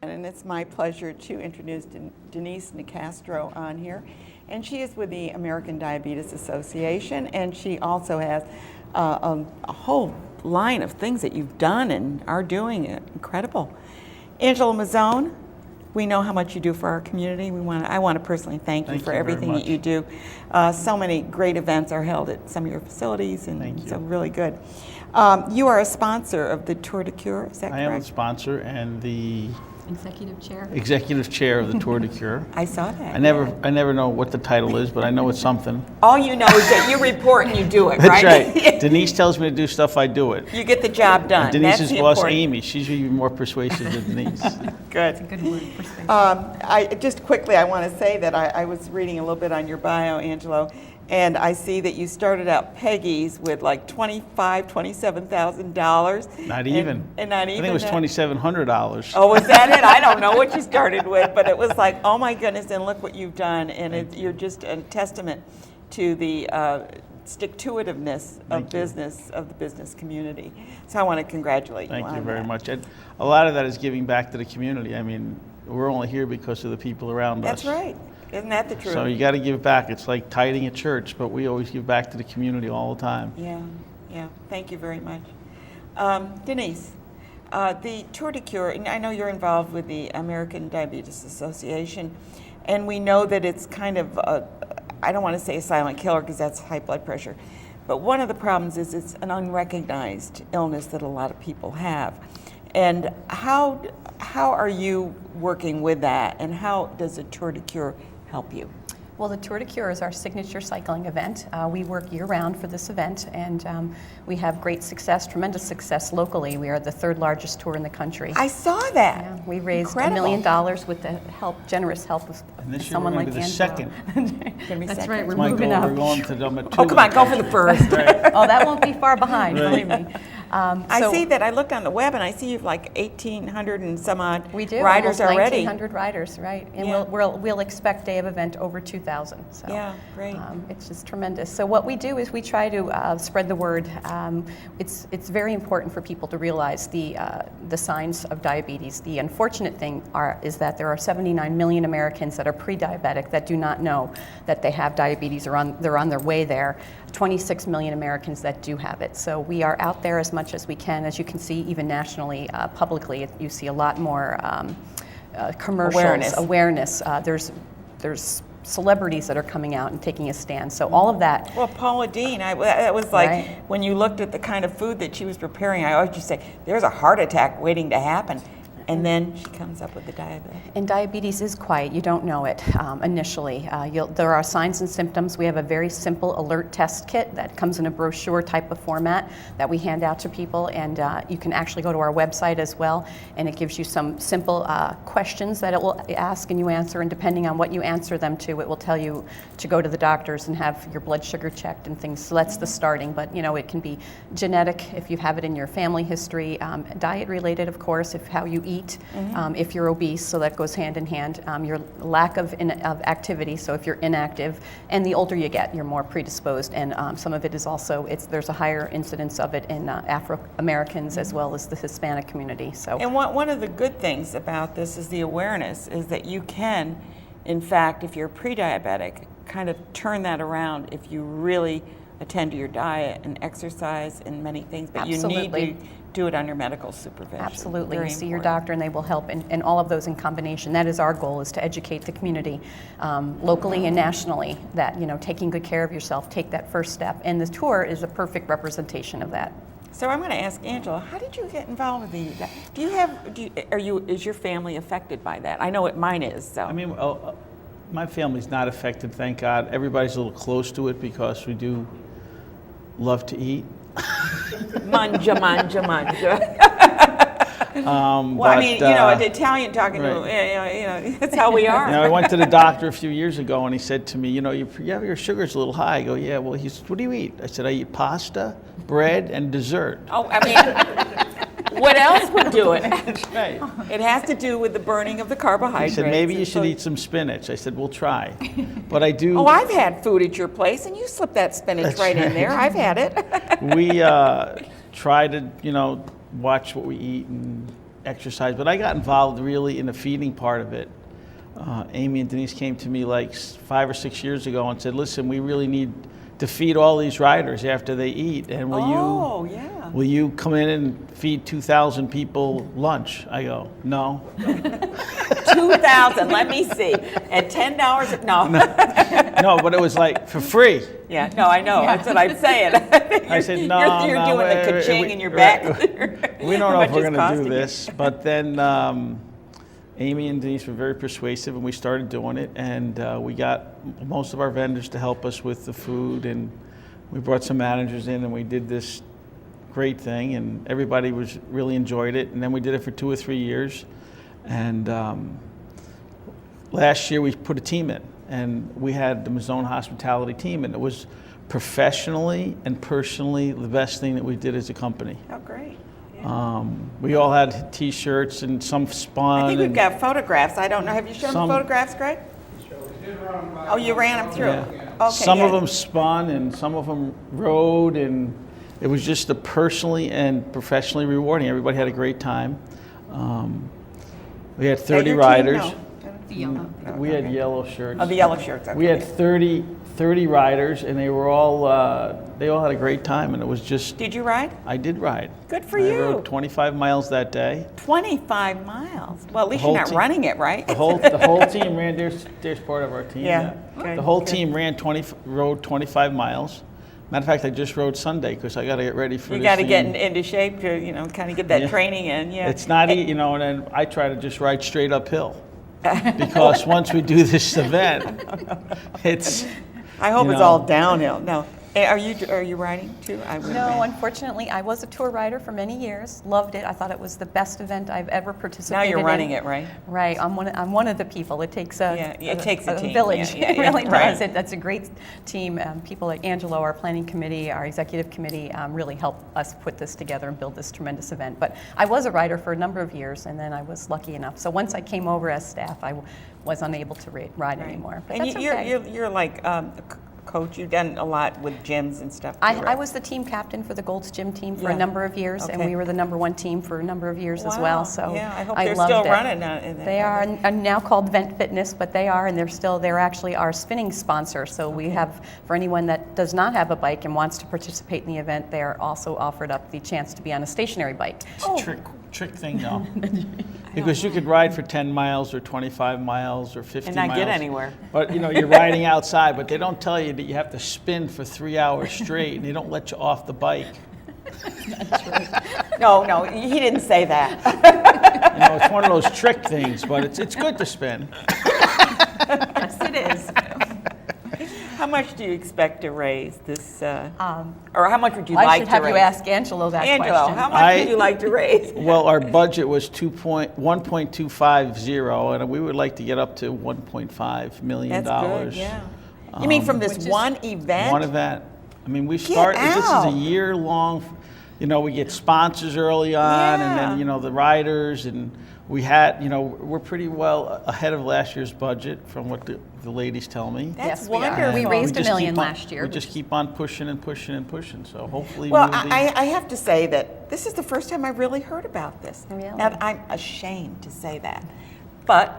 And it's my pleasure to introduce Denise Nicastro on here. And she is with the American Diabetes Association, and she also has a whole line of things that you've done and are doing. Incredible. Angelo Mazzone, we know how much you do for our community. I want to personally thank you for everything that you do. So many great events are held at some of your facilities, and so really good. You are a sponsor of the Tour De Cure, is that correct? I am a sponsor and the Executive chair of the Tour De Cure. I saw that. I never know what the title is, but I know it's something. All you know is that you report and you do it, That's right? right. Denise tells me to do stuff, I do it. You get the job done. And Denise's That's boss, important. Amy, she's even more persuasive than Denise. Good. That's a good word, persuasive. Just quickly, I want to say that I was reading a little bit on your bio, Angelo, and I see that you started out Peggy's with like $27,000. Not even. And not even. I think it was $2,700. Oh, was that it? I don't know what you started with, but it was like, oh my goodness, and look what you've done. And you're just a testament to the stick-to-itiveness of the business community. So I want to congratulate you on that. Thank you very much. And a lot of that is giving back to the community. I mean, we're only here because of the people around us. That's right. Isn't that the truth? So you got to give back. It's like tithing at church, but we always give back to the community all the time. Yeah. Thank you very much. Denise, the Tour De Cure, and I know you're involved with the American Diabetes Association, and we know that it's kind of, I don't want to say a silent killer because that's high blood pressure, but one of the problems is it's an unrecognized illness that a lot of people have. And how are you working with that, and how does the Tour De Cure help you? Well, the Tour De Cure is our signature cycling event. We work year-round for this event, and we have great success, tremendous success locally. We are the third largest tour in the country. I saw that. Yeah, we raised Incredible. $1 million with the generous help of And this year someone we're like going to be the Angelo. second. That's right, we're My moving goal, up. we're going to number 2. Oh, come on, go for the first. Oh, that won't be far behind, believe me. I see that. I looked on the web and I see you've like 1,800 and some odd We do, riders almost already. 1,900 riders, right? And Yeah. we'll expect day of event over 2,000. So, Yeah, great. it's just tremendous. So what we do is we try to spread the word. It's very important for people to realize the signs of diabetes. The unfortunate thing is that there are 79 million Americans that are pre-diabetic that do not know that they have diabetes or they're on their way there. 26 million Americans that do have it. So we are out there as much as we can. As you can see, even nationally, publicly, you see a lot more commercials, awareness. There's celebrities that are coming out and taking a stand. So all of that. Well, Paula Deen, that was like, Right. when you looked at the kind of food that she was preparing, I always just say, there's a heart attack waiting to happen. And then she comes up with the diabetes. And diabetes is quiet. You don't know it initially. There are signs and symptoms. We have a very simple alert test kit that comes in a brochure type of format that we hand out to people. And you can actually go to our website as well. And it gives you some simple questions that it will ask and you answer. And depending on what you answer them to, it will tell you to go to the doctors and have your blood sugar checked and things. So that's the starting. But it can be genetic if you have it in your family history, diet related, of course, if how you eat. If you're obese, so that goes hand in hand. Your lack of activity, so if you're inactive, and the older you get, you're more predisposed. And some of it is also there's a higher incidence of it in Afro-Americans as well as the Hispanic community. So. And one of the good things about this is the awareness is that you can, in fact, if you're pre-diabetic, kind of turn that around if you really attend to your diet and exercise and many things, but Absolutely. you need to do it under medical supervision. Absolutely. Very You see your important. doctor and they will help, and all of those in combination. That is our goal, is to educate the community locally and nationally that, taking good care of yourself, take that first step. And the tour is a perfect representation of that. So I'm going to ask Angela, how did you get involved with is your family affected by that? I know mine is, so. I mean, my family's not affected, thank God. Everybody's a little close to it because we do love to eat. Manja. Well, I mean, an Italian talking to, that's how we are. I went to the doctor a few years ago and he said to me, your sugar's a little high. I go, yeah, well, he said, what do you eat? I said, I eat pasta, bread, and dessert. Oh, I mean, what else would do it? That's right. It has to do with the burning of the carbohydrates. He said, maybe you should eat some spinach. I said, we'll try. But I do. Oh, I've had food at your place, and you slip that spinach right in there. I've had it. We try to, watch what we eat, exercise, but I got involved really in the feeding part of it. Amy and Denise came to me like 5 or 6 years ago and said, listen, we really need to feed all these riders after they eat, and will you come in and feed 2,000 people lunch? I go, no. 2,000, let me see. At $10, no. No, but it was like for free. Yeah, no, I know, that's what I'm saying. I said, no, You're no, doing the ka-ching in your back. We don't know if we're going to do you? this, but then Amy and Denise were very persuasive, and we started doing it, and we got most of our vendors to help us with the food, and we brought some managers in, and we did this great thing, and everybody really enjoyed it, and then we did it for 2 or 3 years, and last year we put a team in, and we had the Mazzone Hospitality team, and it was professionally and personally the best thing that we did as a company. Oh, great. We all had T-shirts, and some spun. I think we've got photographs. I don't know. Have you shown the photographs, Greg? Oh, you ran them through. Yeah. Okay. Some of them spun, and some of them rode, and it was just personally and professionally rewarding. Everybody had a great time. We had 30 riders. We had yellow shirts. Oh, the yellow shirts. Okay. We had 30 riders, and they all had a great time, and it was just. Did you ride? I did ride. Good for I you. rode 25 miles that day. 25 miles. Well, at least whole you're not team- running it, right? The whole team ran. There's part of our team. Yeah. Good, The whole good. team rode 25 miles. Matter of fact, I just rode Sunday because I got to get ready for You this got to get thing. into shape to, kind of get that Yeah. training in. Yeah. It's not, and then I try to just ride straight uphill because once we do this event, it's. I hope you it's know. all downhill. No. Hey, are you riding too? I wouldn't No, imagine. unfortunately, I was a tour rider for many years. Loved it. I thought it was the best event I've ever Now participated in. you're running it, right? Right. I'm one of the people. It takes a team. village. Yeah, It really right. does. That's a great team. People like Angelo, our planning committee, our executive committee, really helped us put this together and build this tremendous event. But I was a rider for a number of years, and then I was lucky enough. So once I came over as staff, I was unable to ride anymore. But And that's you're, okay. you're like coach. You've done a lot with gyms and stuff. Too, I right? was the team captain for the Gold's Gym team for Yeah. a number of years, and Okay. we were the #1 team for a number of years as Wow. well. So Yeah, I hope I they're loved still it. running in that. They are and now called Vent Fitness, but they are, and they're actually our spinning sponsor. So we have, for anyone that does not have a bike and wants to participate in the event, they are also offered up the chance to be on a stationary bike. It's a trick thing though. Because you could ride for 10 miles or 25 miles or 50 And miles. not get anywhere. But you're riding outside, but they don't tell you that you have to spin for 3 hours straight, and they don't let you off the bike. No, he didn't say that. It's one of those trick things, but it's good to spin. Yes, it is. How much do you expect to raise this, or how much would you I like should to have raise? you ask Angelo that Angelo, question. how much would you like to raise? Well, our budget was 1.250, and we would like to get up to $1.5 million. That's good, yeah. You mean from this one event? One event. I mean, we started. This is out. a year-long. We get sponsors early on, Yeah. and then the riders, and we had. We're pretty well ahead of last year's budget from what the ladies tell me. That's Yes, we are. wonderful. We raised just $1 million keep on- last year. We just keep on pushing and pushing and pushing. So hopefully, Well, we'll be. I have to say that this is the first time I really heard about this. Really? Now, I'm ashamed to say that, but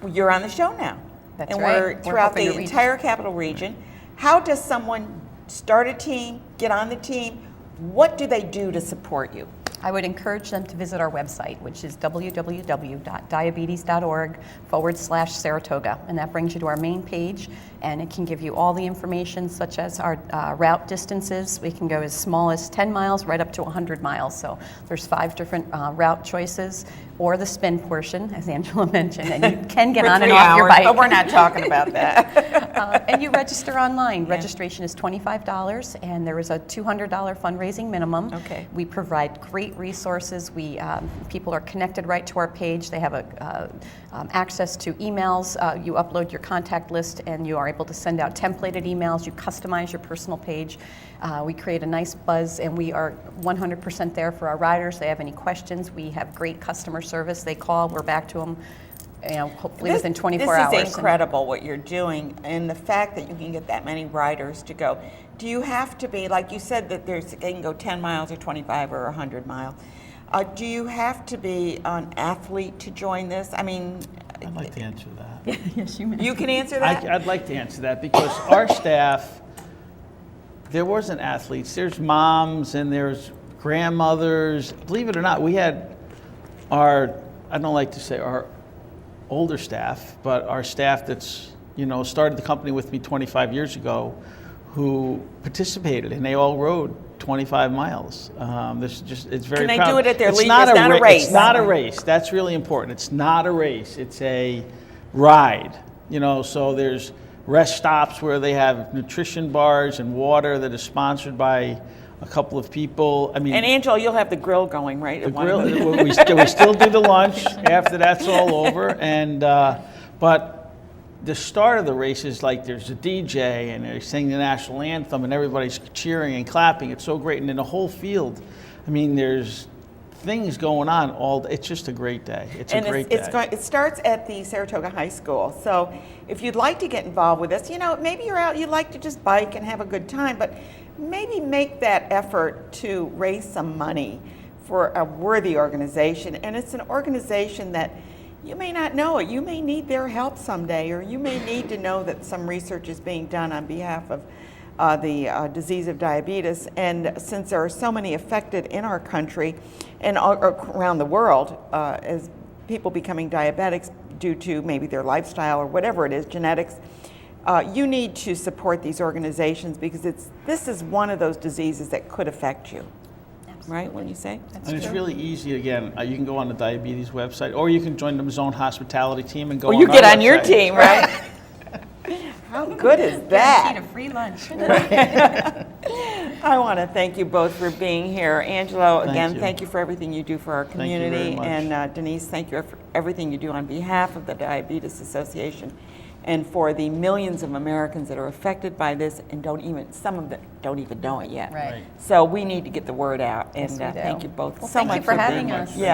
you're on the show now. That's and right. we're We're throughout hoping the to reach- entire capital region. How does someone start a team, get on the team? What do they do to support you? I would encourage them to visit our website, which is www.diabetes.org/Saratoga. And that brings you to our main page, and it can give you all the information, such as our route distances. We can go as small as 10 miles right up to 100 miles. So there's 5 different route choices, or the spin portion, as Angela mentioned, and you can get For on and 3 off your hours, bike. but we're not talking about that. And you register online. Registration is $25, and there is a $200 fundraising minimum. Okay. We provide great resources. People are connected right to our page. They have access to emails. You upload your contact list, and you are able to send out templated emails. You customize your personal page. We create a nice buzz, and we are 100% there for our riders. If they have any questions, we have great customer service. They call, we're back to them. Hopefully within 24 hours. This is incredible what you're doing, and the fact that you can get that many riders to go. Do you have to be, like you said, that they can go 10 miles or 25 or 100 miles? Do you have to be an athlete to join this? I mean, I'd like to answer that. Yes, you may. you can answer that? I'd like to answer that because our staff, there wasn't athletes. There's moms and there's grandmothers. Believe it or not, we had our, I don't like to say our older staff, but our staff that's, started the company with me 25 years ago, who participated, and they all rode 25 miles. It's very Can they proud. do it at their It's leisure? not It's not a race. It's not a race. That's really important. It's not a race. It's a ride. So there's rest stops where they have nutrition bars and water that is sponsored by a couple of people. I mean, And Angelo, you'll have the grill going, right? the at one of grill. them? We still do the lunch after that's all over, and but the start of the race is like there's a DJ and they sing the national anthem and everybody's cheering and clapping. It's so great, and in the whole field, I mean, there's things going on all. It's just a great day. It's a great day. It starts at the Saratoga High School. So if you'd like to get involved with this, maybe you're out, you like to just bike and have a good time, but maybe make that effort to raise some money for a worthy organization. And it's an organization that you may not know it. You may need their help someday, or you may need to know that some research is being done on behalf of the disease of diabetes. And since there are so many affected in our country and around the world as people becoming diabetics due to maybe their lifestyle or whatever it is, genetics, you need to support these organizations because this is one of those diseases that could affect you. Right, when you say? And it's really easy. Again, you can go on the diabetes website, or you can join the Mazzone hospitality team and go. Or you on get our on your website. team, right? How good is that? Guaranteed a free lunch. I want to thank you both for being here. Angelo, again, you. thank you for everything you do for our Thank you very community. much. And Denise, thank you for everything you do on behalf of the Diabetes Association and for the millions of Americans that are affected by this and some of them don't even know it yet. Right. So we need to get the word out. And Yes, we do. thank you both Well, so thank much you for having being us. here. Yeah.